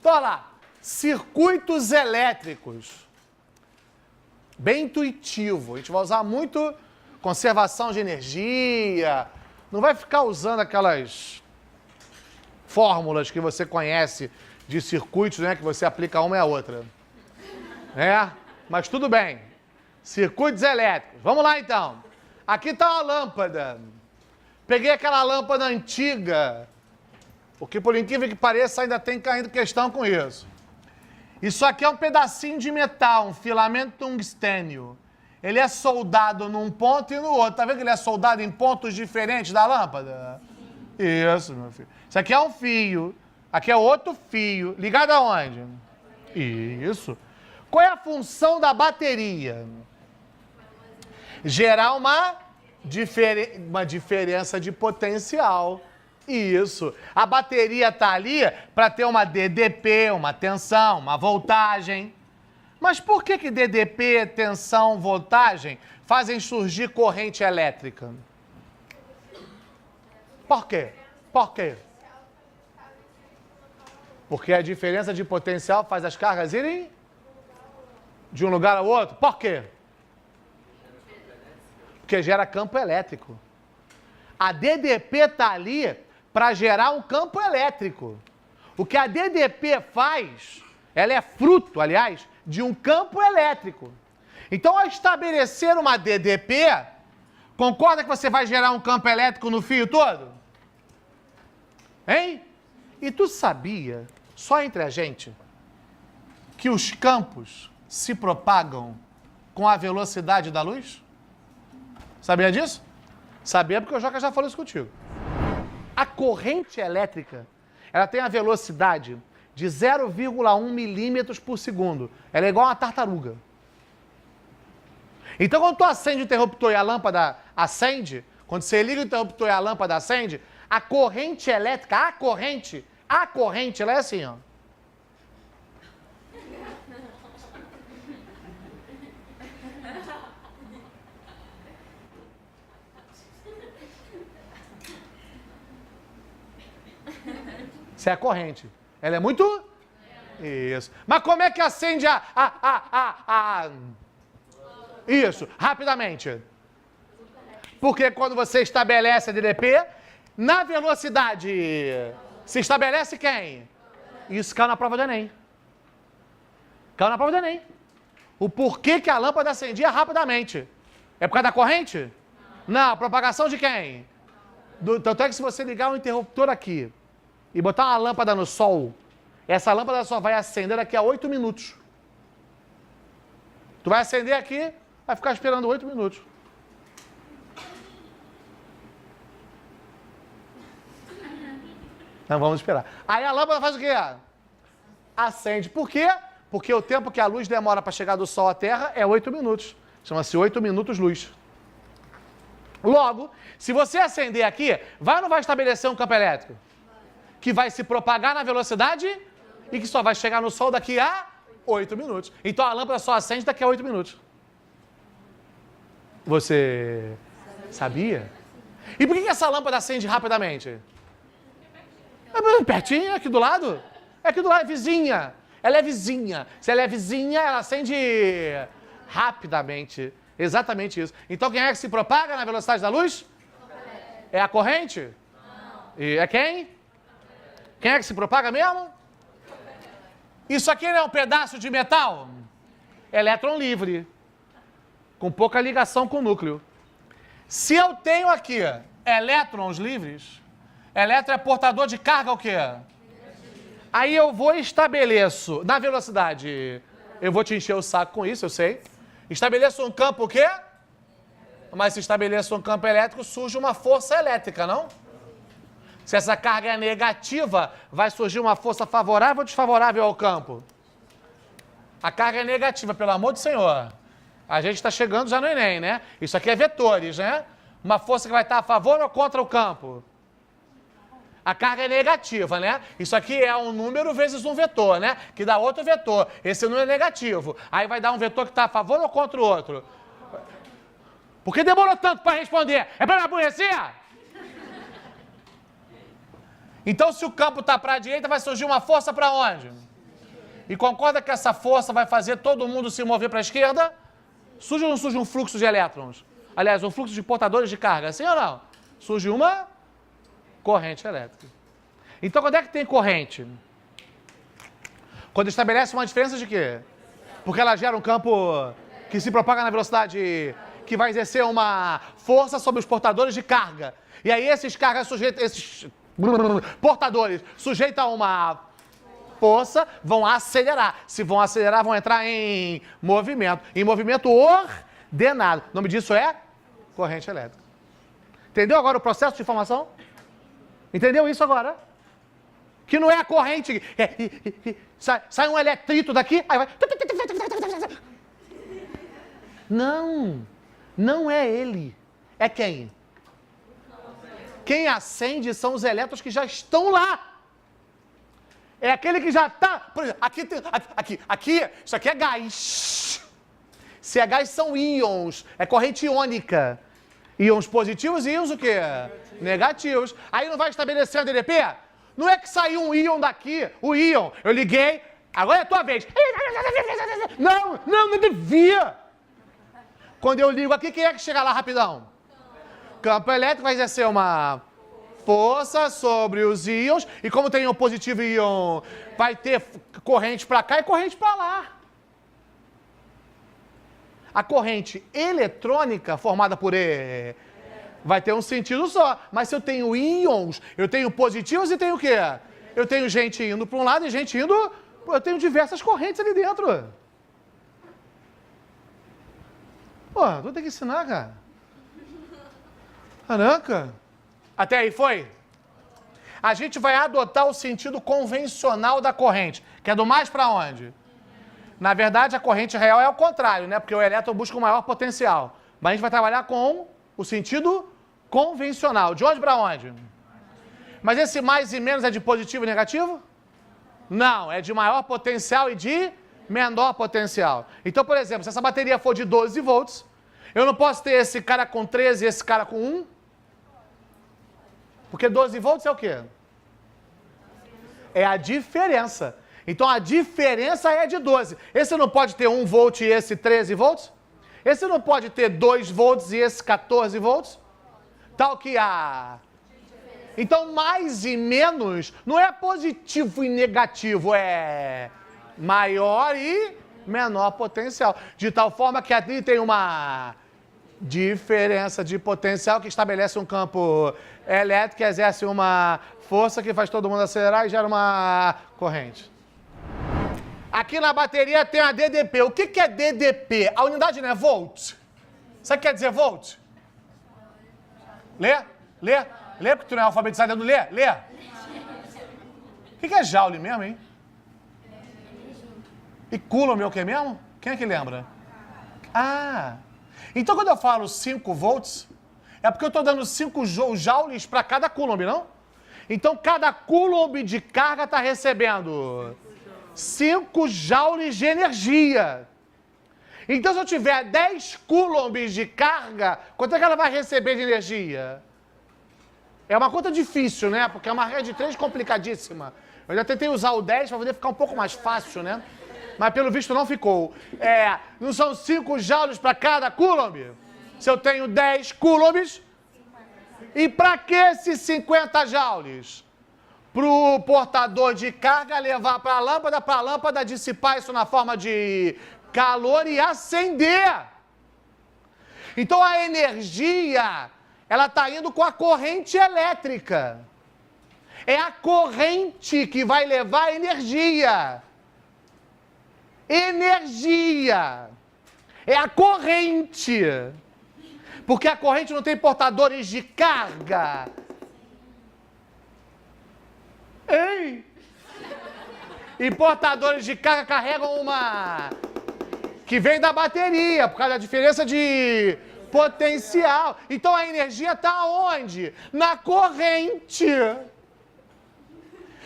Então, olha lá. Circuitos elétricos. Bem intuitivo. A gente vai usar muito conservação de energia. Não vai ficar usando aquelas fórmulas que você conhece de circuitos, né? Que você aplica uma e a outra. Mas tudo bem. Circuitos elétricos. Vamos lá, então. Aqui está uma lâmpada. Peguei aquela lâmpada antiga. Porque, por incrível que pareça, ainda tem caindo questão com isso. Isso aqui é um pedacinho de metal, um filamento tungstênio. Ele é soldado num ponto e no outro. Tá vendo que ele é soldado em pontos diferentes da lâmpada? Isso, meu filho. Isso aqui é um fio. Aqui é outro fio. Ligado aonde? Isso. Qual é a função da bateria? Gerar uma diferença de potencial. Isso. A bateria está ali para ter uma DDP, uma tensão, uma voltagem. Mas por que DDP, tensão, voltagem fazem surgir corrente elétrica? Por quê? Por quê? Porque a diferença de potencial faz as cargas irem de um lugar ao outro. Por quê? Porque gera campo elétrico. A DDP está ali para gerar um campo elétrico. O que a DDP faz, ela é fruto, aliás, de um campo elétrico. Então, ao estabelecer uma DDP, concorda que você vai gerar um campo elétrico no fio todo? Hein? E tu sabia, só entre a gente, que os campos se propagam com a velocidade da luz? Sabia disso? Sabia porque o Joca já falou isso contigo. A corrente elétrica, ela tem a velocidade de 0,1 milímetros por segundo. Ela é igual a uma tartaruga. Então, quando tu acende o interruptor e a lâmpada acende, quando você liga o interruptor e a lâmpada acende, a corrente elétrica, a corrente, ela é assim, ó. Isso é a corrente. Ela é muito... Isso. Mas como é que acende Isso, rapidamente. Porque quando você estabelece a DDP, na velocidade, se estabelece quem? Isso caiu na prova do Enem. Caiu na prova do Enem. O porquê que a lâmpada acendia rapidamente. É por causa da corrente? Não, propagação de quem? Tanto é que se você ligar um interruptor aqui e botar uma lâmpada no sol, essa lâmpada só vai acender daqui a 8 minutos. Tu vai acender aqui, vai ficar esperando 8 minutos. Não, vamos esperar. Aí a lâmpada faz o quê? Acende. Por quê? Porque o tempo que a luz demora para chegar do sol à Terra é 8 minutos. Chama-se 8 minutos luz. Logo, se você acender aqui, vai ou não vai estabelecer um campo elétrico? Que vai se propagar na velocidade e que só vai chegar no sol daqui a 8 minutos. Então a lâmpada só acende daqui a 8 minutos. Você sabia? E por que essa lâmpada acende rapidamente? É pertinho, é aqui do lado. É aqui do lado, é vizinha. Ela é vizinha. Se ela é vizinha, ela acende rapidamente. Exatamente isso. Então quem é que se propaga na velocidade da luz? É a corrente? Não. E é quem? Quem é que se propaga mesmo? Isso aqui não é um pedaço de metal? Elétron livre. Com pouca ligação com o núcleo. Se eu tenho aqui elétrons livres, elétron é portador de carga o quê? Aí eu vou e estabeleço, na velocidade, eu vou te encher o saco com isso, eu sei. Estabeleço um campo o quê? Mas se estabeleço um campo elétrico, surge uma força elétrica, não? Se essa carga é negativa, vai surgir uma força favorável ou desfavorável ao campo? A carga é negativa, pelo amor do Senhor. A gente está chegando já no Enem, né? Isso aqui é vetores, né? Uma força que vai estar a favor ou contra o campo? A carga é negativa, né? Isso aqui é um número vezes um vetor, né? Que dá outro vetor. Esse número é negativo. Aí vai dar um vetor que está a favor ou contra o outro? Por que demorou tanto para responder? É para me aborrecer? Então, se o campo está para a direita, vai surgir uma força para onde? E concorda que essa força vai fazer todo mundo se mover para a esquerda? Surge ou não surge um fluxo de elétrons? Aliás, um fluxo de portadores de carga, sim ou não? Surge uma corrente elétrica. Então, quando é que tem corrente? Quando estabelece uma diferença de quê? Porque ela gera um campo que se propaga na velocidade que vai exercer uma força sobre os portadores de carga. E aí esses portadores sujeitos a uma força vão acelerar. Se vão acelerar, vão entrar em movimento. Em movimento ordenado. O nome disso é corrente elétrica. Entendeu agora o processo de formação? Entendeu isso agora? Que não é a corrente. Sai um eletrito daqui, aí vai. Não é ele. É quem? Quem acende são os elétrons que já estão lá. É aquele que já está. Por exemplo, aqui, isso aqui é gás. Se é gás, são íons. É corrente iônica. Íons positivos e íons o quê? Negativos. Aí não vai estabelecer a DDP? Não é que saiu um íon daqui, o íon, eu liguei, agora é a tua vez. Não devia. Quando eu ligo aqui, quem é que chega lá rapidão? Campo elétrico vai exercer uma força sobre os íons, e como tem íon positivo e íon, vai ter corrente para cá e corrente para lá. A corrente eletrônica formada por E vai ter um sentido só. Mas se eu tenho íons, eu tenho positivos e tenho o quê? Eu tenho gente indo para um lado e gente indo... Eu tenho diversas correntes ali dentro. Pô, tu tem que ensinar, cara. Caraca. Até aí foi? A gente vai adotar o sentido convencional da corrente, que é do mais para onde? Na verdade, a corrente real é o contrário, né? Porque o elétron busca um maior potencial. Mas a gente vai trabalhar com o sentido convencional. De onde para onde? Mas esse mais e menos é de positivo e negativo? Não, é de maior potencial e de menor potencial. Então, por exemplo, se essa bateria for de 12 volts, eu não posso ter esse cara com 13 e esse cara com 1? Porque 12 volts é o quê? É a diferença. Então, a diferença é de 12. Esse não pode ter 1 volt e esse 13 volts? Esse não pode ter 2 volts e esse 14 volts? Tal que a... Então, mais e menos não é positivo e negativo, é maior e menor potencial. De tal forma que ali tem uma diferença de potencial que estabelece um campo elétrico que exerce uma força que faz todo mundo acelerar e gera uma corrente. Aqui na bateria tem a DDP. O que é DDP? A unidade não é volt? Sabe o que quer dizer volt? Lê? Porque tu não é alfabetizado, não lê? Lê. O que é joule mesmo, hein? E coulomb é o que mesmo? Quem é que lembra? Ah, então quando eu falo 5 volts, é porque eu estou dando 5 joules para cada coulomb, não? Então cada coulomb de carga está recebendo 5 joules de energia. Então se eu tiver 10 coulombs de carga, quanto é que ela vai receber de energia? É uma conta difícil, né? Porque é uma regra de 3 complicadíssima. Eu já tentei usar o 10 para poder ficar um pouco mais fácil, né? Mas pelo visto não ficou. Não são 5 joules para cada coulomb? Se eu tenho 10 coulombs, e para que esses 50 joules? Para o portador de carga levar para a lâmpada dissipar isso na forma de calor e acender. Então a energia, ela está indo com a corrente elétrica. É a corrente que vai levar energia. Energia. É a corrente. Porque a corrente não tem portadores de carga. Ei! E portadores de carga carregam uma... que vem da bateria, por causa da diferença de potencial. Então a energia está onde? Na corrente.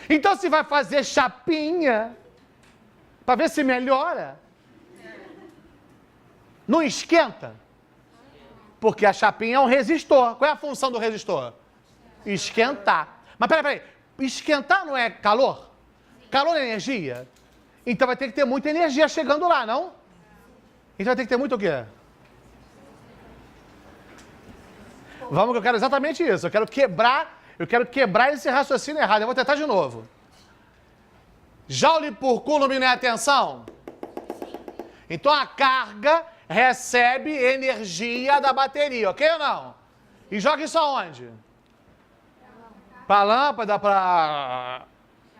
Então se vai fazer chapinha, para ver se melhora, não esquenta. Porque a chapinha é um resistor. Qual é a função do resistor? Esquentar. Mas peraí. Esquentar não é calor? Calor é energia? Então vai ter que ter muita energia chegando lá, não? Então vai ter que ter muito o quê? Vamos, que eu quero exatamente isso. Eu quero quebrar esse raciocínio errado. Eu vou tentar de novo. Joule por coulomb não é a tensão? Então a carga recebe energia da bateria, ok ou não? E joga isso aonde? Pra lâmpada, pra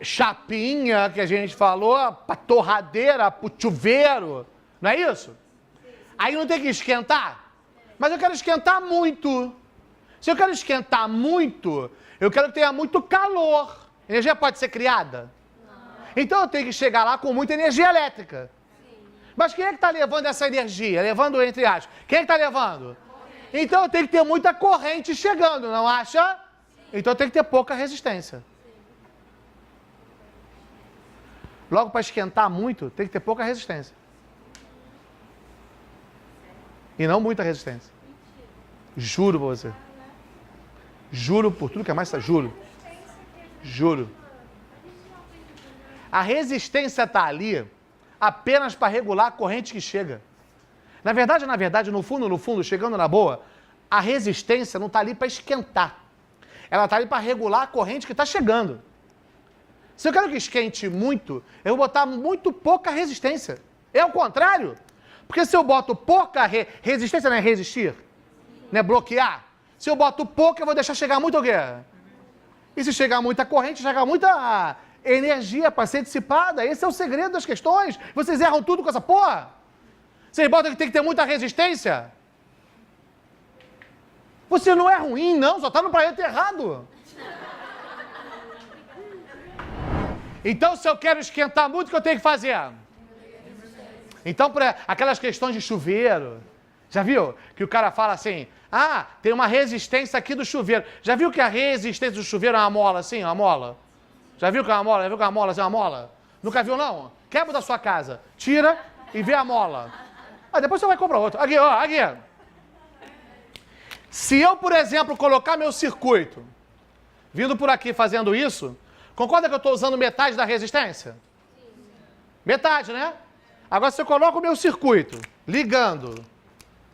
chapinha que a gente falou, pra torradeira, pro chuveiro. Não é isso? Aí não tem que esquentar? Mas eu quero esquentar muito. Se eu quero esquentar muito, eu quero que tenha muito calor. A energia pode ser criada? Não. Então eu tenho que chegar lá com muita energia elétrica. Sim. Mas quem é que está levando essa energia? Levando entre aspas. Quem é que está levando? Então eu tenho que ter muita corrente chegando, não acha? Sim. Então eu tenho que ter pouca resistência. Sim. Logo, para esquentar muito, tem que ter pouca resistência. E não muita resistência. Juro pra você. Juro por tudo que é mais, juro. Juro. A resistência está ali apenas para regular a corrente que chega. Na verdade, no fundo, chegando na boa, a resistência não está ali para esquentar. Ela está ali para regular a corrente que está chegando. Se eu quero que esquente muito, eu vou botar muito pouca resistência. É o contrário. Porque se eu boto pouca resistência, não é resistir? Não é bloquear? Se eu boto pouco, eu vou deixar chegar muito o quê? E se chegar muita corrente, chegar muita energia para ser dissipada. Esse é o segredo das questões. Vocês erram tudo com essa porra. Vocês botam que tem que ter muita resistência. Você não é ruim, não. Só está no planeta errado. Então, se eu quero esquentar muito, o que eu tenho que fazer? Então, para aquelas questões de chuveiro... Já viu? Que o cara fala assim, tem uma resistência aqui do chuveiro. Já viu que a resistência do chuveiro é uma mola assim, uma mola? Já viu que é uma mola? Já viu que é uma mola assim, uma mola? Nunca viu, não? Quebra da sua casa, tira e vê a mola. Depois você vai comprar outra. Aqui, ó, aqui. Se eu, por exemplo, colocar meu circuito, vindo por aqui fazendo isso, concorda que eu estou usando metade da resistência? Metade, né? Agora, se eu coloco o meu circuito, ligando...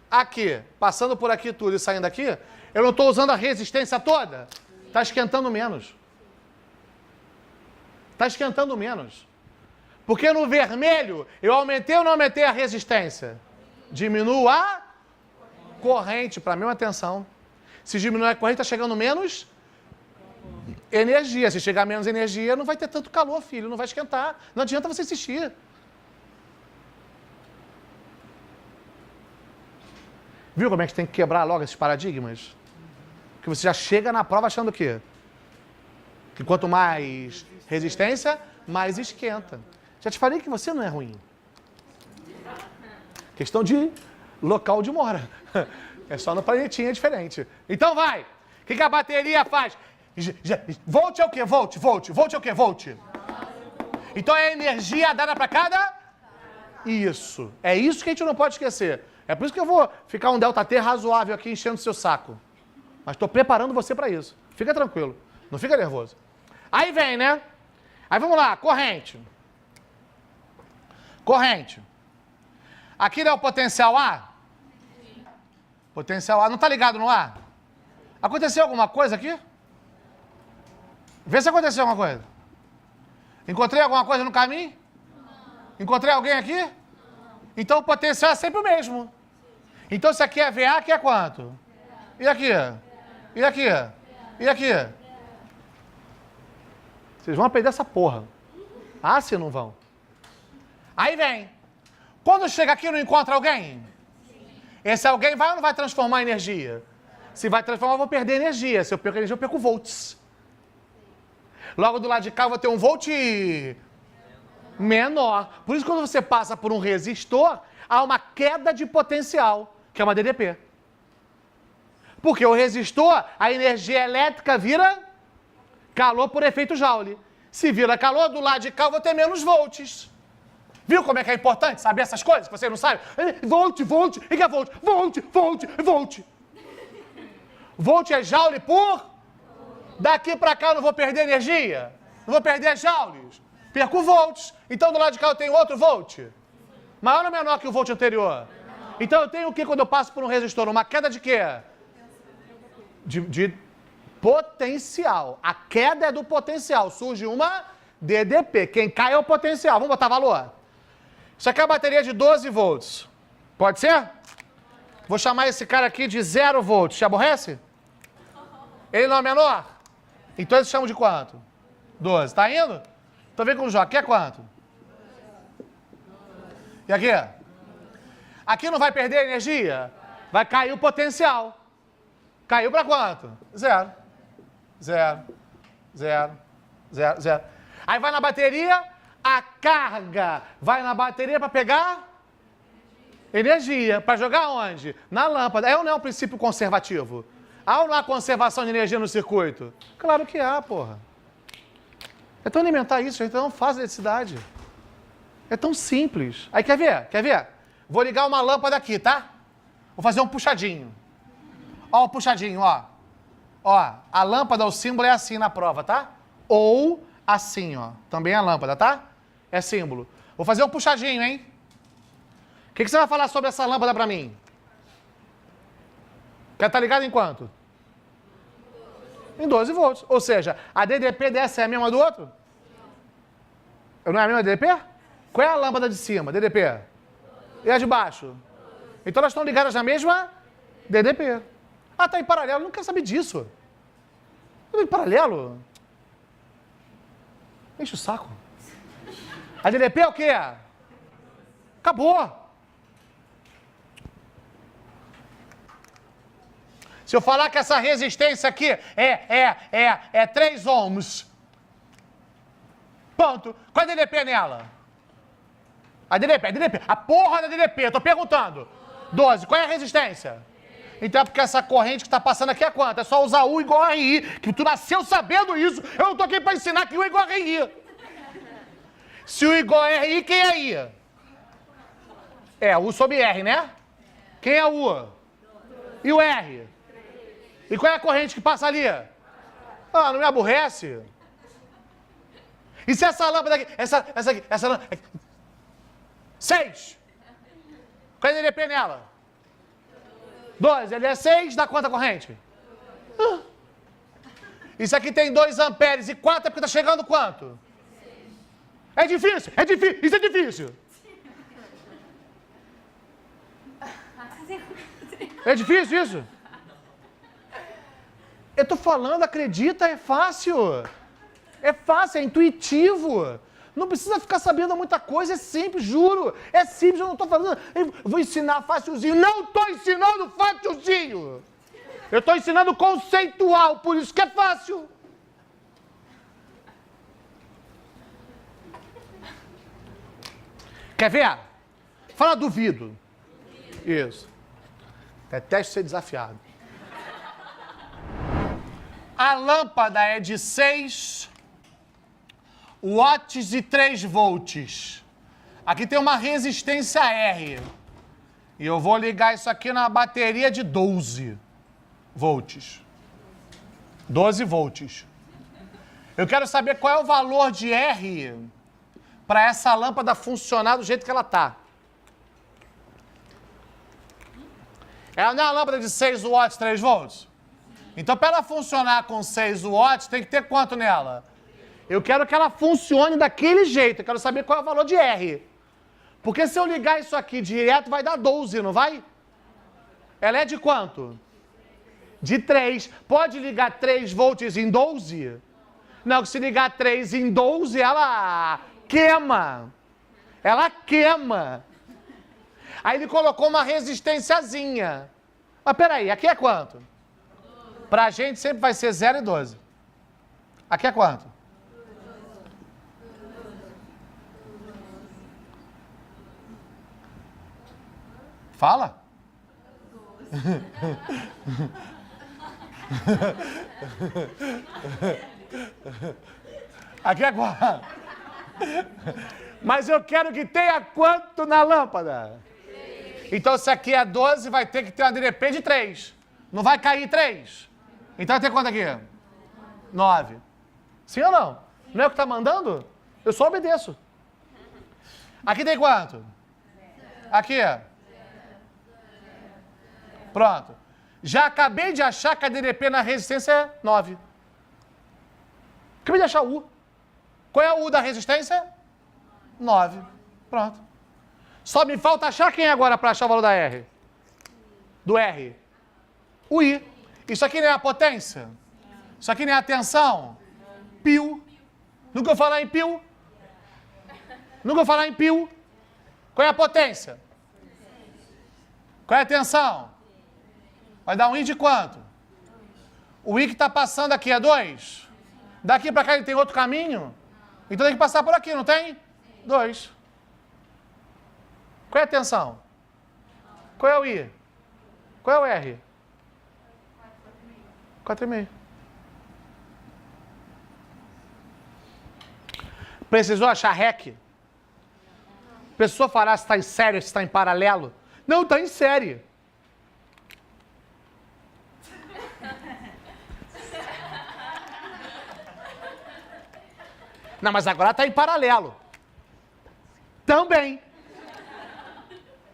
aqui, passando por aqui tudo e saindo aqui, eu não estou usando a resistência toda? Está esquentando menos. Está esquentando menos. Porque no vermelho, eu aumentei ou não aumentei a resistência? Diminuo a corrente, para a mesma tensão. Se diminuir a corrente, está chegando menos energia. Se chegar menos energia, não vai ter tanto calor, filho, não vai esquentar. Não adianta você insistir. Viu como é que tem que quebrar logo esses paradigmas? Que você já chega na prova achando o quê? Que quanto mais resistência, mais esquenta. Já te falei que você não é ruim. Questão de local de mora. É só no planetinha diferente. Então vai. O que a bateria faz? Volt é o quê? Volt. Volt é o quê? Volt. Então é a energia dada para cada... Isso. É isso que a gente não pode esquecer. É por isso que eu vou ficar um ΔT razoável aqui enchendo o seu saco. Mas estou preparando você para isso. Fica tranquilo. Não fica nervoso. Aí vem, né? Aí vamos lá. Corrente. Corrente. Aqui não é o potencial A? Potencial A. Não está ligado no A? Aconteceu alguma coisa aqui? Vê se aconteceu alguma coisa. Encontrei alguma coisa no caminho? Encontrei alguém aqui? Então o potencial é sempre o mesmo. Então se aqui é VA, aqui é quanto? E aqui? E aqui? E aqui? Vocês vão aprender essa porra. Se não vão. Aí vem. Quando chega aqui não encontra alguém? Esse alguém vai ou não vai transformar em energia? Se vai transformar, eu vou perder energia. Se eu perco energia, eu perco volts. Logo do lado de cá eu vou ter um volt menor. Por isso, quando você passa por um resistor, há uma queda de potencial, que é uma DDP. Porque o resistor, a energia elétrica vira calor por efeito Joule. Se vira calor, do lado de cá eu vou ter menos volts. Viu como é que é importante saber essas coisas? Você não sabe? Volt. O que é volt? Volt. Volt é Joule por... Daqui para cá eu não vou perder energia? Não vou perder joules? perco volts. Então do lado de cá eu tenho outro volt. Maior ou menor que o volt anterior? Então eu tenho o que quando eu passo por um resistor? Uma queda de quê? De potencial. A queda é do potencial. Surge uma DDP. Quem cai é o potencial. Vamos botar valor? Isso aqui é a bateria de 12 volts. Pode ser? Vou chamar esse cara aqui de 0 volts. Te aborrece? Ele não é menor? Então eles chamam de quanto? 12. Tá indo? Então vem com o Jó. Aqui é quanto? E aqui? Aqui não vai perder energia? Vai cair o potencial. Caiu para quanto? 0. 0. 0. 0. 0. Aí vai na bateria, a carga vai na bateria para pegar energia. Para jogar onde? Na lâmpada. É ou não é um princípio conservativo? Há ou não há conservação de energia no circuito? Claro que há, porra. É tão elementar isso, gente. É tão fácil de eletricidade. É tão simples. Aí quer ver? Quer ver? Vou ligar uma lâmpada aqui, tá? Vou fazer um puxadinho. Ó, o puxadinho, ó. Ó, a lâmpada, o símbolo é assim na prova, tá? Ou assim, ó. Também a lâmpada, tá? É símbolo. Vou fazer um puxadinho, hein? O que você vai falar sobre essa lâmpada pra mim? Quer estar ligado em quanto? Em 12 volts. Ou seja, a DDP dessa é a mesma do outro? Não é a mesma DDP? Qual é a lâmpada de cima? DDP. E a de baixo? Então elas estão ligadas na mesma DDP. Ah, tá em paralelo. Eu não quero saber disso. Em paralelo? Enche o saco. A DDP é o quê? Acabou. Se eu falar que essa resistência aqui é 3 ohms. Ponto. Qual é a DDP nela? A DDP. A porra da DDP. Eu tô perguntando. 12. Qual é a resistência? Então é porque essa corrente que está passando aqui é quanto? É só usar U igual a RI. Que tu nasceu sabendo isso. Eu não tô aqui para ensinar que U é igual a RI. Se U igual a RI, quem é I? É, U sobre R, né? Quem é U? E o R? E qual é a corrente que passa ali? Ah, não me aborrece? E se essa lâmpada aqui, essa lâmpada... 6. Qual é a DDP nela? 12. Ele é 6, dá quanta corrente? Isso aqui tem 2 amperes e 4 é porque tá chegando quanto? É difícil, isso é difícil. É difícil isso? Eu tô falando, acredita, é fácil. É fácil, é intuitivo. Não precisa ficar sabendo muita coisa, é simples, juro. É simples, eu não tô falando, eu vou ensinar facilzinho. Não tô ensinando facilzinho. Eu tô ensinando conceitual, por isso que é fácil. Quer ver? Fala duvido. Isso. Detesto ser desafiado. A lâmpada é de 6 watts e 3 volts. Aqui tem uma resistência R. E eu vou ligar isso aqui na bateria de 12 volts. 12 volts. Eu quero saber qual é o valor de R para essa lâmpada funcionar do jeito que ela está. Ela não é uma lâmpada de 6 watts, 3 volts? Então, para ela funcionar com 6 watts, tem que ter quanto nela? Eu quero que ela funcione daquele jeito. Eu quero saber qual é o valor de R. Porque se eu ligar isso aqui direto, vai dar 12, não vai? Ela é de quanto? De 3. Pode ligar 3 volts em 12? Não, se ligar 3 em 12, ela queima. Ela queima. Aí ele colocou uma resistênciazinha. Mas peraí, aqui é quanto? Pra gente sempre vai ser 0 e 12. Aqui é quanto? Fala. Aqui é quanto? Mas eu quero que tenha quanto na lâmpada? Então se aqui é 12, vai ter que ter uma DDP de 3. Não vai cair 3. Então vai ter quanto aqui? 9. Sim ou não? Não é o que está mandando? Eu só obedeço. Aqui tem quanto? Aqui. Pronto. Já acabei de achar que a DDP na resistência é 9. Acabei de achar o U. Qual é o U da resistência? 9. Pronto. Só me falta achar quem agora para achar o valor da R? Do R. O I. Isso aqui não é a potência? Isso aqui não é a tensão? Π. Nunca vou falar em π? Nunca vou falar em π? Qual é a potência? Qual é a tensão? Vai dar um I de quanto? O I que está passando aqui é 2. Daqui para cá ele tem outro caminho? Então tem que passar por aqui, não tem? 2. Qual é a tensão? Qual é o I? Qual é o R? 4,5. Precisou achar REC? Precisou falar se está em série, se está em paralelo? Não, está em série. Não, mas agora está em paralelo. Também.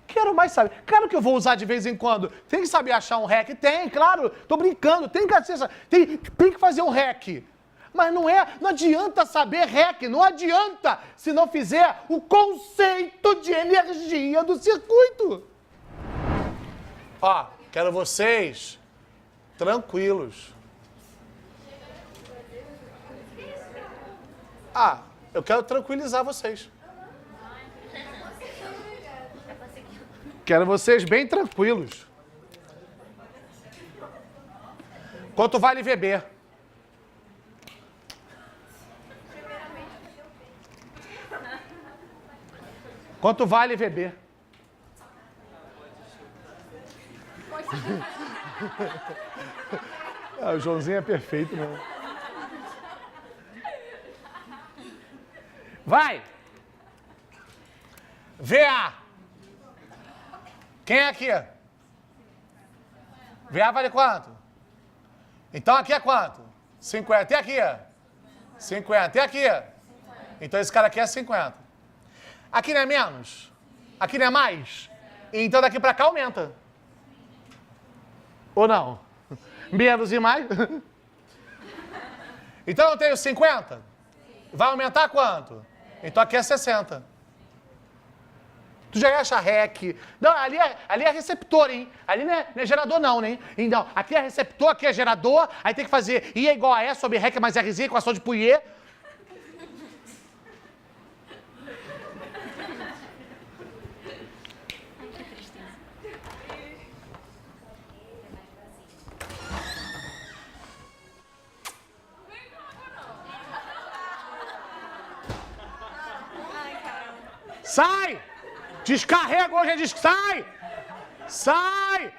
Quero mais saber. Claro que eu vou usar de vez em quando. Tem que saber achar um REC? Tem, claro. Tô brincando. Tem que fazer um REC. Mas não adianta saber REC. Não adianta se não fizer o conceito de energia do circuito. Ó, quero vocês tranquilos. Eu quero tranquilizar vocês. Quero vocês bem tranquilos. Quanto vale VB? Quanto vale VB? O Joãozinho é perfeito, né? Vai! VA. Quem é aqui? VA vale quanto? Então aqui é quanto? 50. E aqui? 50. E aqui? Então esse cara aqui é 50. Aqui não é menos? Aqui não é mais? Então daqui pra cá aumenta. Ou não? Menos e mais? Então eu tenho 50? Vai aumentar quanto? Então aqui é 60. Tu já acha REC? Não, ali é receptor, hein? Ali não é gerador não, né? Então, aqui é receptor, aqui é gerador, aí tem que fazer I é igual a E sobre REC mais RZ, equação de Pouillet. Sai! Descarrega hoje, sai! Sai!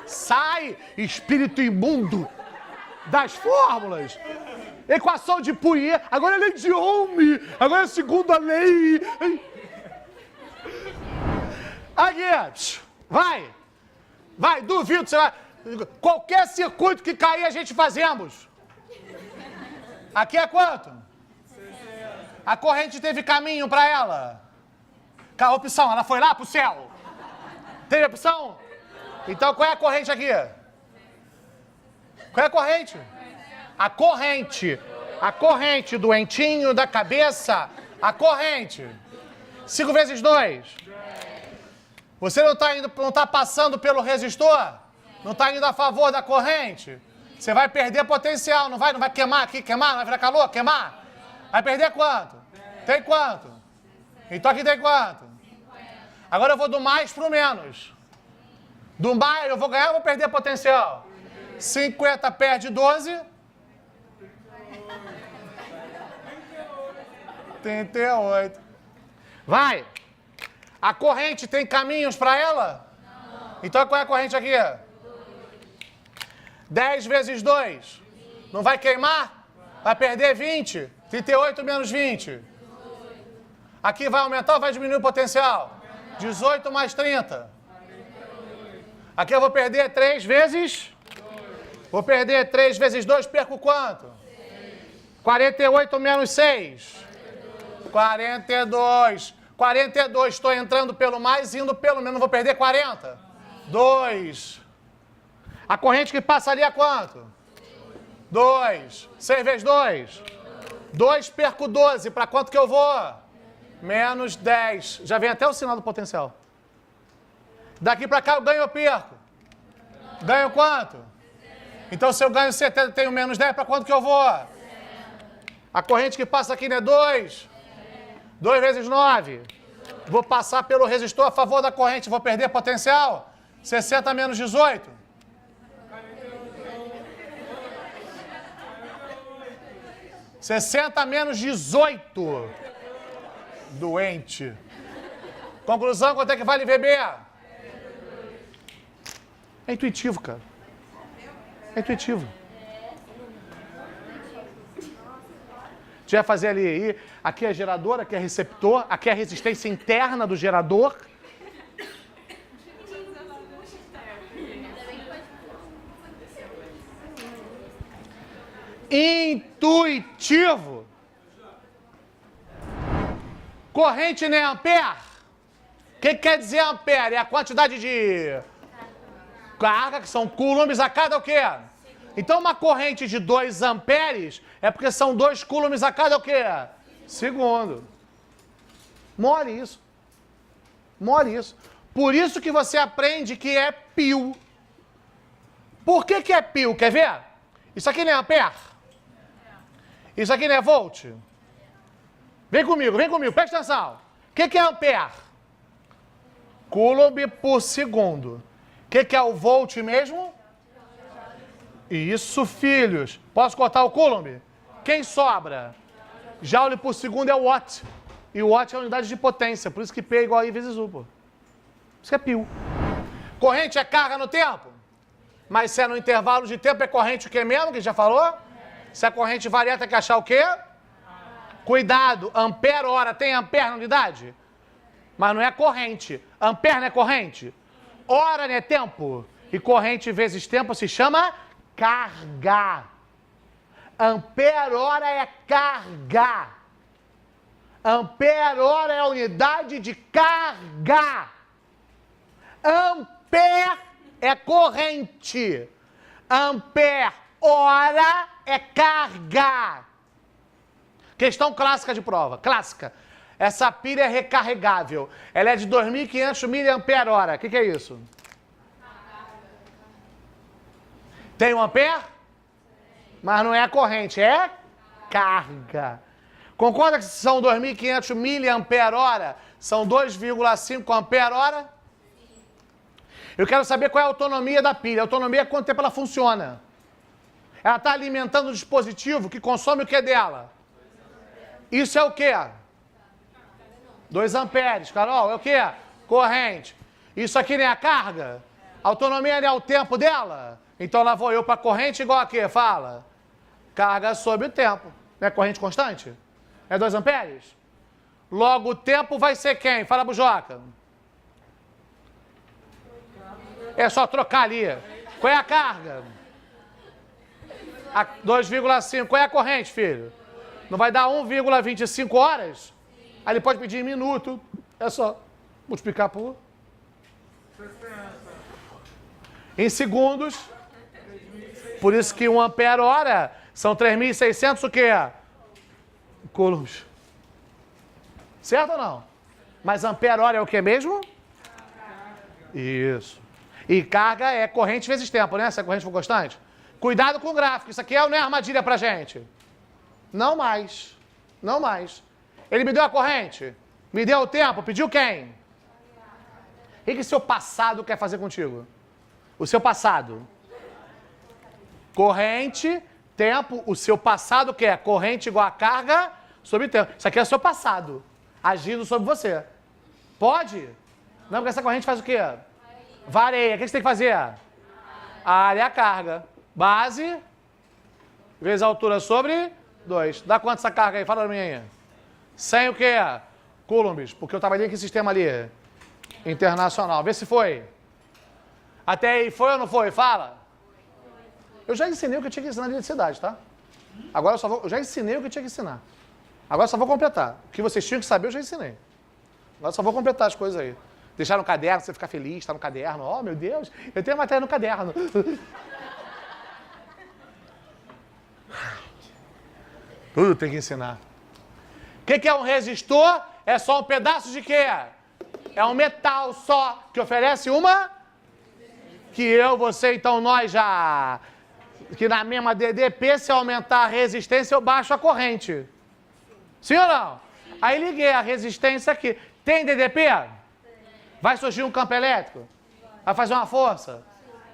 Sai, espírito imundo das fórmulas! Equação de Pouillet, agora é lei de Ohm, agora é segunda lei. Aqui, vai, duvido, você vai. Qualquer circuito que cair a gente fazemos. Aqui é quanto? A corrente teve caminho para ela? A opção, ela foi lá pro céu? Teve opção? Então qual é a corrente aqui? Qual é a corrente? A corrente, doentinho da cabeça, a corrente. 5 vezes 2. Você não está passando pelo resistor? Não está indo a favor da corrente? Você vai perder potencial, não vai queimar aqui, não vai virar calor, queimar? Vai perder quanto? Tem quanto? Então aqui tem quanto? Agora eu vou do mais para o menos. Do mais, eu vou ganhar ou vou perder potencial? 50 perde 12. 38. Vai. A corrente tem caminhos para ela? Não. Então qual é a corrente aqui? 10 vezes 2. Não vai queimar? Vai perder 20. 38 menos 20. Aqui vai aumentar ou vai diminuir o potencial? 18 mais 30. Aqui eu vou perder 3 vezes. Vou perder 3 vezes 2, perco quanto? 48 menos 6. 42. 42, estou entrando pelo mais, indo pelo menos, não vou perder 40? 2. A corrente que passa ali é quanto? 2. 6 vezes 2? 2 perco 12, para quanto que eu vou? Menos 10. Já vem até o sinal do potencial. Daqui para cá eu ganho ou perco? Ganho quanto? Então se eu ganho 70 tenho menos 10, para quanto que eu vou? A corrente que passa aqui não é 2? 2 vezes 9. Vou passar pelo resistor a favor da corrente, vou perder potencial? 60 menos 18. 60 menos 18. Doente. Conclusão, quanto é que vale VB? É intuitivo, cara. É intuitivo. A gente vai fazer ali, aqui é gerador, aqui é receptor, aqui é a resistência interna do gerador. Intuitivo. Corrente não é ampere? O que quer dizer ampere? É a quantidade de carga, que são coulombs a cada o quê? Então uma corrente de 2 amperes é porque são 2 coulombs a cada o quê? Segundo. More isso. More isso. Por isso que você aprende que é pio. Por que é pio? Quer ver? Isso aqui não é ampere? Isso aqui não é volt? Vem comigo, presta atenção. O que é ampere? Coulomb por segundo. O que é o volt mesmo? Isso, filhos. Posso cortar o Coulomb? Quem sobra? Joule por segundo é o watt. E o watt é a unidade de potência. Por isso que P é igual a I vezes U, pô. Isso que é pio. Corrente é carga no tempo? Mas se é no intervalo de tempo, é corrente o que mesmo, que já falou? Se a corrente variar, tem que achar o quê? Cuidado, ampere hora. Tem ampere na unidade? Mas não é corrente. Ampere não é corrente? Hora não é tempo? E corrente vezes tempo se chama carga. Ampere hora é carga. Ampere hora é a unidade de carga. Ampere é corrente. Ampere hora é carga. Questão clássica de prova. Clássica. Essa pilha é recarregável. Ela é de 2.500 mAh. O que é isso? Tem um ampere? Mas não é corrente, é carga. Concorda que são 2.500 mAh? São 2,5 ampere-hora? Eu quero saber qual é a autonomia da pilha. A autonomia é quanto tempo ela funciona. Ela está alimentando o dispositivo que consome o que dela? Isso é o quê? 2 amperes, Carol. É o quê? Corrente. Isso aqui não é a carga? A autonomia não é o tempo dela? Então lá vou eu para corrente igual a quê? Fala. Carga sobre o tempo. Não é corrente constante? É 2 amperes? Logo o tempo vai ser quem? Fala, Bujoca. É só trocar ali. Qual é a carga? 2,5. Qual é a corrente, filho? Não vai dar 1,25 horas? Aí ele pode pedir em minuto. É só multiplicar por... Em segundos. Por isso que 1 ampere-hora são 3.600 o quê? Coulombs. Certo ou não? Mas ampere-hora é o que mesmo? Isso. E carga é corrente vezes tempo, né? Se a corrente for constante. Cuidado com o gráfico. Isso aqui não é armadilha pra gente. Não mais. Não mais. Ele me deu a corrente. Me deu o tempo. Pediu quem? O que seu passado quer fazer contigo? O seu passado. Corrente, tempo. O seu passado quer corrente igual a carga sobre tempo. Isso aqui é o seu passado. Agindo sobre você. Pode? Não, porque essa corrente faz o quê? Vareia. O que você tem que fazer? A área é a carga. Base vezes a altura sobre 2. Dá quanto essa carga aí? Fala pra mim aí. 100 o quê? Coulombs. Porque eu trabalhei com esse sistema ali. Internacional. Vê se foi. Até aí foi ou não foi? Fala. Eu já ensinei o que eu tinha que ensinar de eletricidade, tá? Agora eu já ensinei o que eu tinha que ensinar. Agora só vou completar. O que vocês tinham que saber eu já ensinei. Agora só vou completar as coisas aí. Deixar no caderno, você ficar feliz, tá no caderno. Oh, meu Deus, eu tenho a matéria no caderno. Tudo tem que ensinar. O que é um resistor? É só um pedaço de quê? É um metal só, que oferece uma... Que eu, você, então nós já... Que na mesma DDP, se aumentar a resistência, eu baixo a corrente. Sim ou não? Aí liguei a resistência aqui. Tem DDP? Vai surgir um campo elétrico? Vai fazer uma força?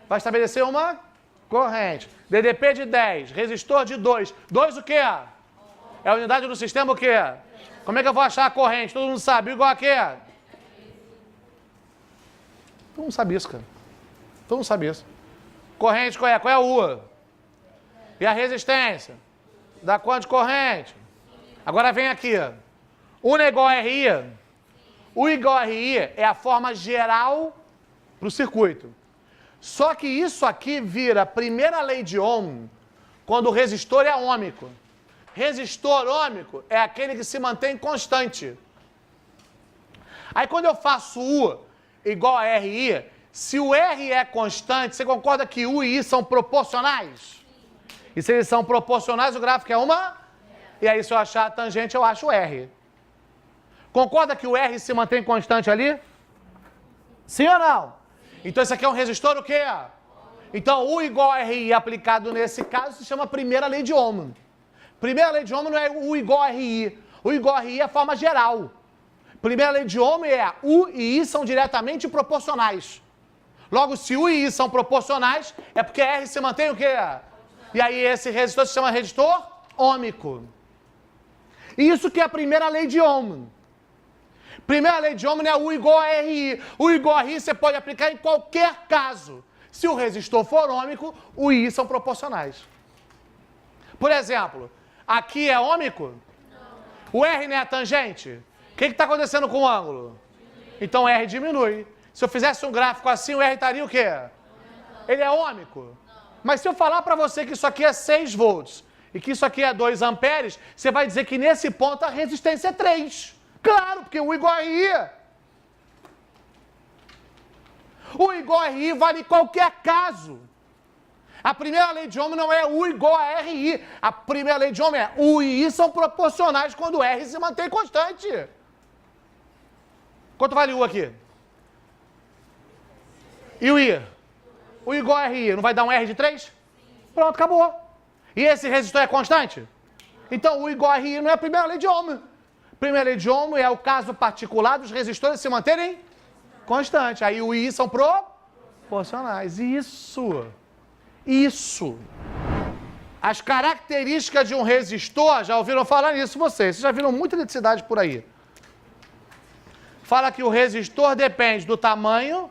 Vai estabelecer uma corrente. DDP de 10, resistor de 2. 2 o quê? É a unidade do sistema o quê? Como é que eu vou achar a corrente? Todo mundo sabe. Igual a quê? Todo mundo sabe isso, cara. Todo mundo sabe isso. Corrente qual é? Qual é a U? E a resistência? Dá quanto de corrente? Agora vem aqui. U é igual a RI. U igual a RI é a forma geral para o circuito. Só que isso aqui vira a primeira lei de Ohm quando o resistor é ôhmico. Resistor ôhmico é aquele que se mantém constante. Aí quando eu faço U igual a RI, se o R é constante, você concorda que U e I são proporcionais? E se eles são proporcionais, o gráfico é uma? E aí se eu achar a tangente, eu acho o R. Concorda que o R se mantém constante ali? Sim ou não? Então isso aqui é um resistor o quê? Então U igual a RI aplicado nesse caso se chama primeira lei de Ohm. Primeira lei de Ohm não é U igual a RI. U igual a RI é a forma geral. Primeira lei de Ohm é U e I são diretamente proporcionais. Logo, se U e I são proporcionais, é porque R se mantém o quê? E aí esse resistor se chama resistor ôhmico. Isso que é a primeira lei de Ohm. Primeira lei de Ohm é U igual a RI. U igual a RI você pode aplicar em qualquer caso. Se o resistor for ôhmico, U e I são proporcionais. Por exemplo, aqui é ôhmico? O R não é a tangente? O que está acontecendo com o ângulo? Então o R diminui. Se eu fizesse um gráfico assim, o R estaria o quê? Ele é ôhmico. Mas se eu falar para você que isso aqui é 6 volts e que isso aqui é 2 amperes, você vai dizer que nesse ponto a resistência é 3. Claro, porque U igual a RI. U igual a RI vale em qualquer caso. A primeira lei de Ohm não é U igual a RI. A primeira lei de Ohm é U e I são proporcionais quando R se mantém constante. Quanto vale U aqui? E o I? U igual a RI, não vai dar um R de 3? Pronto, acabou. E esse resistor é constante? Então U igual a RI não é a primeira lei de Ohm. Primeira lei de Ohm é o caso particular dos resistores se manterem constantes. Aí U e I são proporcionais. Isso. As características de um resistor, já ouviram falar nisso vocês? Vocês já viram muita eletricidade por aí. Fala que o resistor depende do tamanho,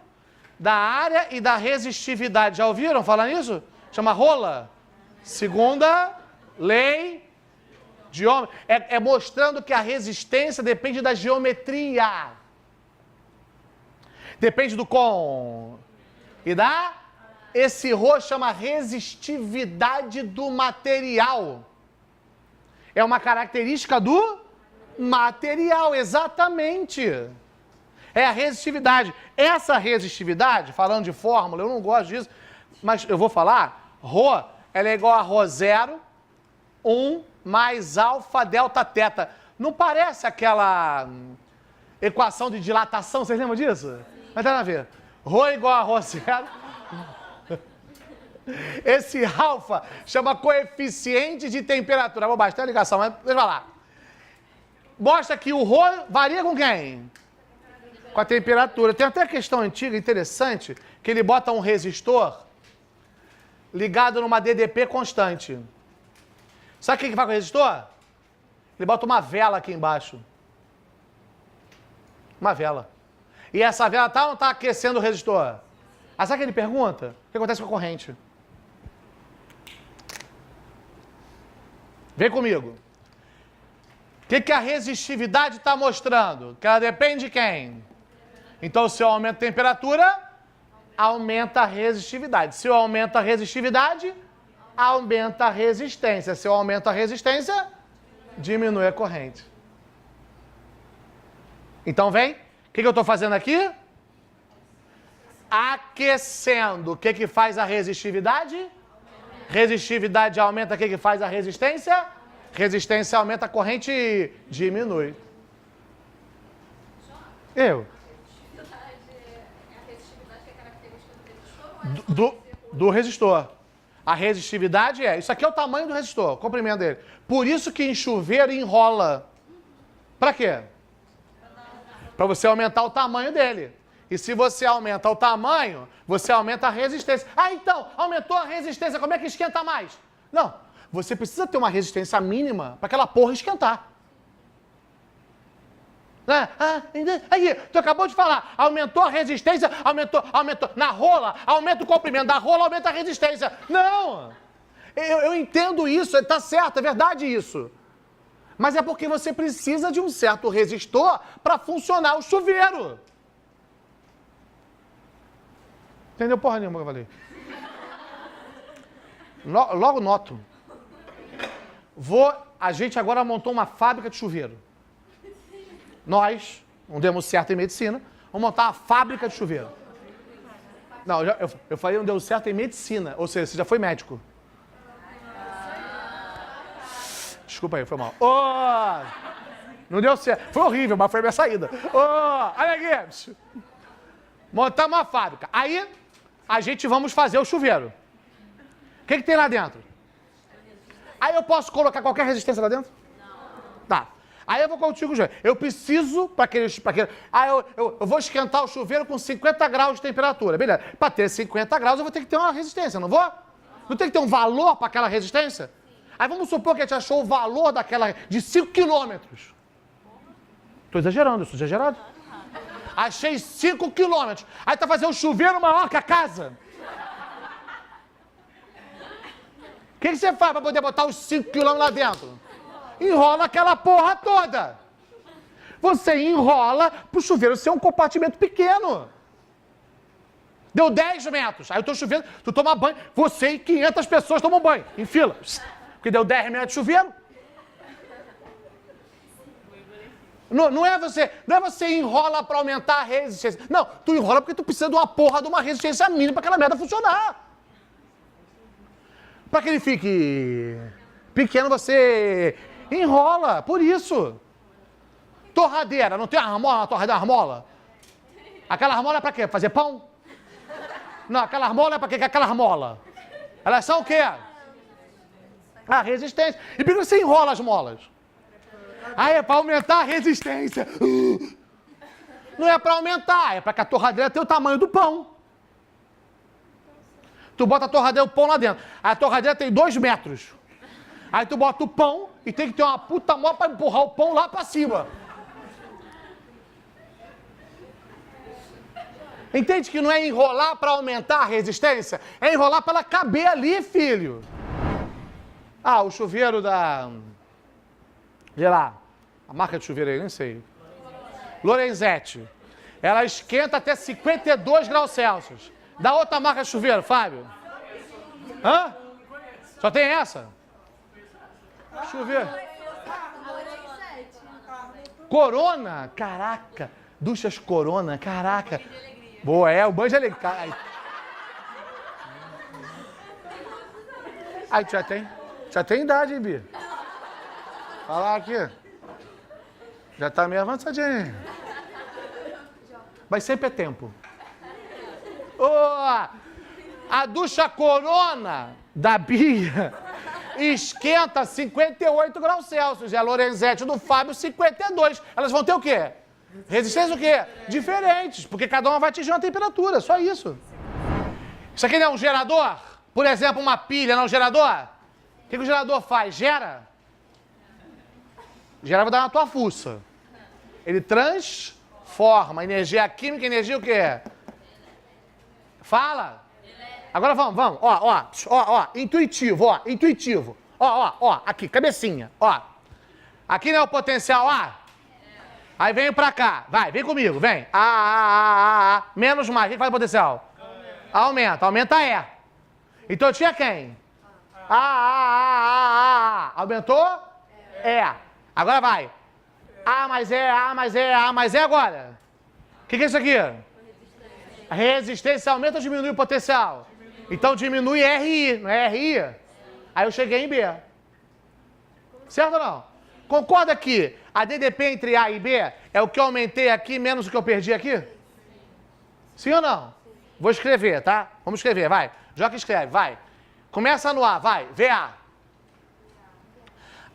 da área e da resistividade. Já ouviram falar nisso? Chama rola. Segunda lei de Ohm. É mostrando que a resistência depende da geometria. Depende do com. E da... Esse ρ chama resistividade do material. É uma característica do material, exatamente. É a resistividade. Essa resistividade, falando de fórmula, eu não gosto disso, mas eu vou falar, ρ, ela é igual a ρ0, 1 mais alfa delta teta. Não parece aquela equação de dilatação, vocês lembram disso? Mas tem nada a ver. ρ igual a ρ0. Esse alfa chama coeficiente de temperatura. Vou baixar a ligação, mas deixa eu falar. Mostra que o ρ varia com quem? Com a temperatura. Tem até questão antiga, interessante, que ele bota um resistor ligado numa DDP constante. Sabe o que faz com o resistor? Ele bota uma vela aqui embaixo. Uma vela. E essa vela tá ou não está aquecendo o resistor? Ah, sabe o que ele pergunta? O que acontece com a corrente? Vem comigo. O que a resistividade está mostrando? Que ela depende de quem? Então, se eu aumento a temperatura, aumenta a resistividade. Se eu aumento a resistividade, aumenta a resistência. Se eu aumento a resistência, diminui a corrente. Então vem, o que eu estou fazendo aqui? Aquecendo. O que faz a resistividade? Resistividade aumenta, o que faz a resistência? Resistência aumenta, a corrente diminui. Eu. Do resistor. A resistividade isso aqui é o tamanho do resistor, o comprimento dele. Por isso que em chuveiro enrola. Para quê? Para você aumentar o tamanho dele. E se você aumenta o tamanho, você aumenta a resistência. Ah, então, aumentou a resistência, como é que esquenta mais? Não, você precisa ter uma resistência mínima para aquela porra esquentar. Aí, tu acabou de falar, aumentou a resistência, aumentou, na rola, aumenta o comprimento da rola, aumenta a resistência. Não, eu entendo isso, tá certo, é verdade isso. Mas é porque você precisa de um certo resistor para funcionar o chuveiro. Entendeu porra nenhuma que eu falei? Logo noto. A gente agora montou uma fábrica de chuveiro. Nós, não demos certo em medicina, vamos montar uma fábrica de chuveiro. Não, eu falei não deu certo em medicina, ou seja, você já foi médico. Desculpa aí, foi mal. Não deu certo. Foi horrível, mas foi a minha saída. Olha aqui. Montar uma fábrica. Aí, a gente vamos fazer o chuveiro. O que tem lá dentro? Aí eu posso colocar qualquer resistência lá dentro? Não. Tá. Aí eu vou contigo, eu preciso, para aquele... eu vou esquentar o chuveiro com 50 graus de temperatura. Beleza. Para ter 50 graus, eu vou ter que ter uma resistência, não vou? Não tem que ter um valor para aquela resistência? Aí vamos supor que a gente achou o valor daquela de 5 quilômetros. Estou exagerando, eu sou exagerado. Achei 5 quilômetros. Aí tá fazendo um chuveiro maior que a casa. O que você faz para poder botar os 5 quilômetros lá dentro? Enrola aquela porra toda. Você enrola pro chuveiro ser um compartimento pequeno. Deu 10 metros. Aí o teu chuveiro, tu toma banho. Você e 500 pessoas tomam banho, em fila. Porque deu 10 metros de chuveiro. Não é você enrola para aumentar a resistência. Não, tu enrola porque tu precisa de uma porra de uma resistência mínima para aquela merda funcionar. Para que ele fique pequeno, você enrola, por isso. Torradeira, não tem uma torradeira, armola? Aquela armola é para quê? Fazer pão? Não, aquela armola é para quê? Aquela armola? Elas são o quê? A resistência. E por que você enrola as molas? Ah, é para aumentar a resistência. Não é para aumentar, é para que a torradeira tenha o tamanho do pão. Tu bota a torradeira, o pão lá dentro. A torradeira tem 2 metros. Aí tu bota o pão e tem que ter uma puta mola para empurrar o pão lá para cima. Entende que não é enrolar para aumentar a resistência? É enrolar para ela caber ali, filho. O chuveiro da... Vê lá, a marca de chuveiro aí, nem sei. Lorenzetti. Ela esquenta até 52 graus Celsius. Da outra marca de chuveiro, Fábio? Hã? Só tem essa? Chuveiro. Corona? Caraca. Duchas Corona, caraca. Boa, o banho de alegria. Aí já tem idade, hein, Bia? Falar aqui. Já tá meio avançadinho. Mas sempre é tempo. A ducha Corona da Bia esquenta 58 graus Celsius. E a Lorenzetti do Fábio, 52. Elas vão ter o quê? Resistência o quê? Diferentes, porque cada uma vai atingir uma temperatura, só isso. Isso aqui não é um gerador? Por exemplo, uma pilha, não é um gerador? O que o gerador faz? Gera? Gera vai dar na tua fuça. Ele transforma energia química em energia o quê? Fala. Agora vamos. Intuitivo. Aqui, cabecinha, Aqui não é o potencial A? Aí vem pra cá. Vai, vem comigo, vem. Menos mais. O que faz o potencial? Aumenta. Aumenta E. Então tinha quem? Aumentou? Agora vai. A mais E, A mais E, A mais E agora. O que é isso aqui? A resistência aumenta ou diminui o potencial? Então diminui RI, não é RI? Aí eu cheguei em B. Certo ou não? Concorda que a DDP entre A e B é o que eu aumentei aqui menos o que eu perdi aqui? Sim ou não? Vou escrever, tá? Vamos escrever, vai. Joca escreve, vai. Começa no A, vai. VA.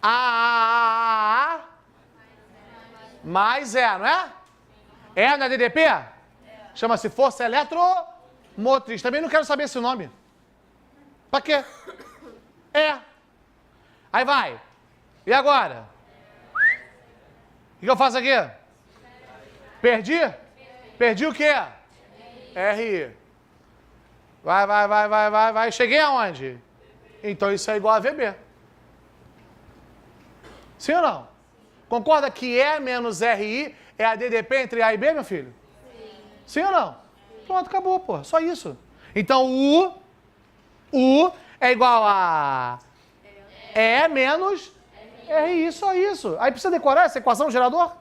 A mais E, não é? É na DDP? Chama-se força eletromotriz. Também não quero saber esse nome. Pra quê? É. Aí vai. E agora? O que eu faço aqui? Perdi? Perdi o quê? RI. Vai. Cheguei aonde? Então isso é igual a VB. Sim ou não? Concorda que E menos RI é a DDP entre A e B, meu filho? Sim ou não? Pronto, acabou, pô. Só isso. Então U é igual a E menos RI, só isso. Aí precisa decorar essa equação do gerador?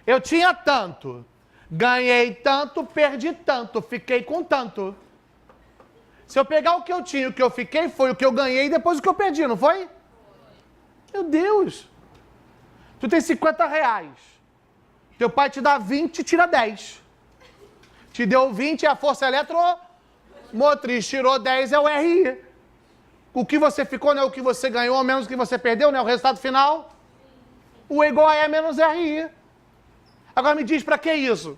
Eu tinha tanto, ganhei tanto, perdi tanto, fiquei com tanto. Se eu pegar o que eu tinha, o que eu fiquei, foi o que eu ganhei e depois o que eu perdi, não foi? Meu Deus! Tu tem 50 reais. Teu pai te dá 20 e tira 10. Te deu 20 é a força eletromotriz, tirou 10 é o RI. O que você ficou não é o que você ganhou, menos o que você perdeu, não é o resultado final? O E igual a E menos RI. Agora me diz pra que isso?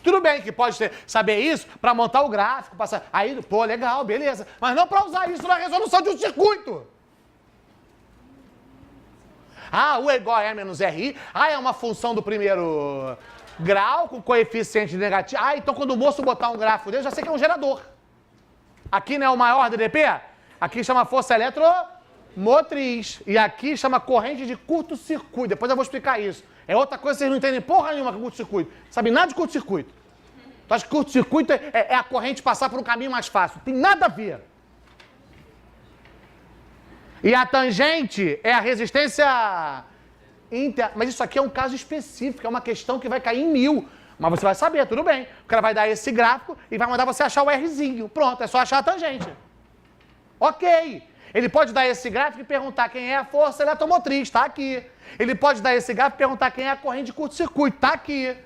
Tudo bem que pode saber isso para montar o gráfico, passar. Aí, pô, legal, beleza. Mas não para usar isso na resolução de um circuito. Ah, U é igual a E menos RI. Ah, é uma função do primeiro grau com coeficiente negativo. Ah, então quando o moço botar um gráfico dele, eu já sei que é um gerador. Aqui não é o maior DDP? Aqui chama força eletromotriz. E aqui chama corrente de curto-circuito. Depois eu vou explicar isso. É outra coisa que vocês não entendem porra nenhuma com curto-circuito. Sabem nada de curto-circuito. Tu acha que curto-circuito é a corrente passar por um caminho mais fácil. Tem nada a ver. E a tangente é a resistência inter... Mas isso aqui é um caso específico, é uma questão que vai cair em 1000. Mas você vai saber, tudo bem. O cara vai dar esse gráfico e vai mandar você achar o Rzinho. Pronto, é só achar a tangente. Ok. Ele pode dar esse gráfico e perguntar quem é a força eletromotriz, está aqui. Ele pode dar esse gráfico e perguntar quem é a corrente de curto-circuito, está aqui.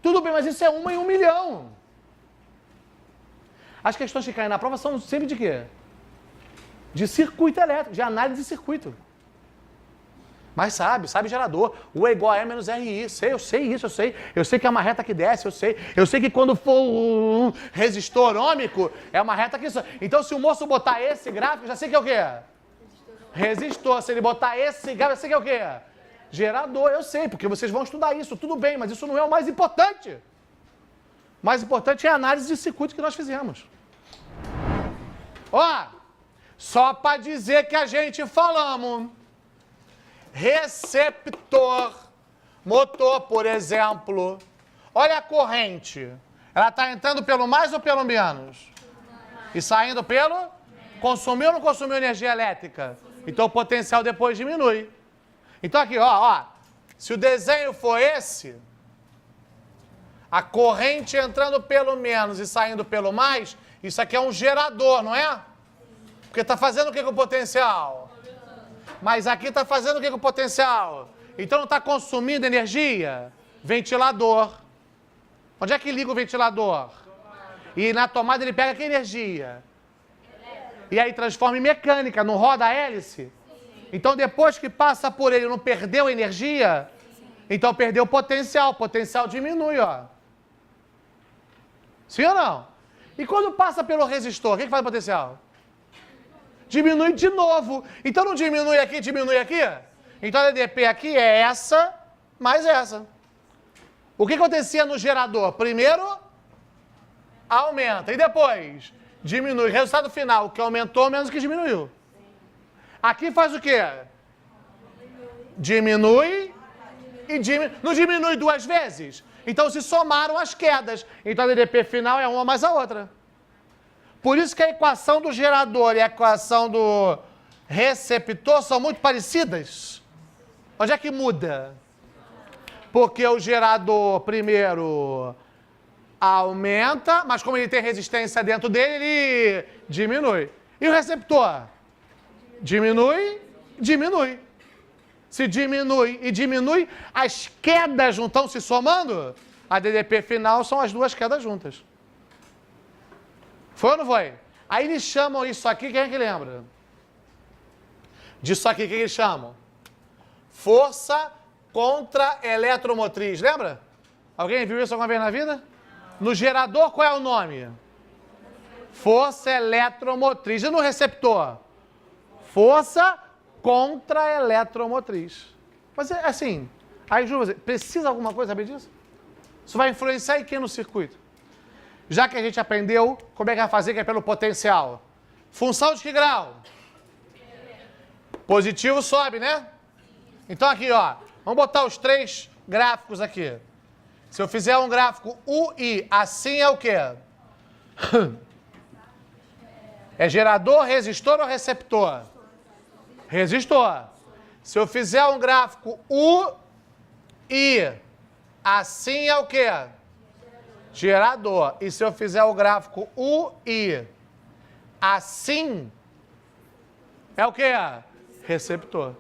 Tudo bem, mas isso é 1 em 1 milhão. As questões que caem na prova são sempre de quê? De circuito elétrico, de análise de circuito. Mas sabe gerador. U é igual a E menos RI. Eu sei isso, eu sei. Eu sei que é uma reta que desce, eu sei. Eu sei que quando for um resistor ômico, é uma reta que... Então, se o moço botar esse gráfico, já sei que é o quê? Resistor. Se ele botar esse gráfico, já sei que é o quê? Gerador. Eu sei, porque vocês vão estudar isso. Tudo bem, mas isso não é o mais importante. O mais importante é a análise de circuito que nós fizemos. Ó, só para dizer que a gente falamos... Receptor, motor, por exemplo. Olha a corrente. Ela está entrando pelo mais ou pelo menos? E saindo pelo? Consumiu ou não consumiu energia elétrica? Então o potencial depois diminui. Então aqui, ó. Se o desenho for esse, a corrente entrando pelo menos e saindo pelo mais, isso aqui é um gerador, não é? Porque está fazendo o que com o potencial? Mas aqui está fazendo o que com o potencial? Então não está consumindo energia? Ventilador. Onde é que liga o ventilador? E na tomada ele pega que energia? E aí transforma em mecânica, não roda a hélice? Então depois que passa por ele não perdeu energia? Então perdeu potencial. Potencial diminui, ó. Sim ou não? E quando passa pelo resistor, o que faz o potencial? Diminui de novo. Então não diminui aqui, diminui aqui? Então a DDP aqui é essa mais essa. O que acontecia no gerador? Primeiro, aumenta. E depois, diminui. Resultado final, o que aumentou menos o que diminuiu. Aqui faz o quê? Diminui e diminui. Não diminui 2 vezes? Então se somaram as quedas. Então a DDP final é uma mais a outra. Por isso que a equação do gerador e a equação do receptor são muito parecidas. Onde é que muda? Porque o gerador, primeiro, aumenta, mas como ele tem resistência dentro dele, ele diminui. E o receptor? Diminui, diminui. Se diminui e diminui, as quedas não estão se somando? A DDP final são as duas quedas juntas. Foi ou não foi? Aí eles chamam isso aqui, quem é que lembra? Disso aqui, o que eles chamam? Força contra eletromotriz, lembra? Alguém viu isso alguma vez na vida? No gerador, qual é o nome? Força eletromotriz. E no receptor? Força contra eletromotriz. Mas é assim, aí Ju, precisa alguma coisa saber disso? Isso vai influenciar em quem no circuito? Já que a gente aprendeu como é que vai fazer, que é pelo potencial. Função de que grau? Positivo sobe, né? Então aqui, ó, vamos botar os três gráficos aqui. Se eu fizer um gráfico UI, assim é o quê? É gerador, resistor ou receptor? Resistor. Se eu fizer um gráfico UI, assim é o quê? Gerador. E se eu fizer o gráfico UI, assim, é o quê? Receptor.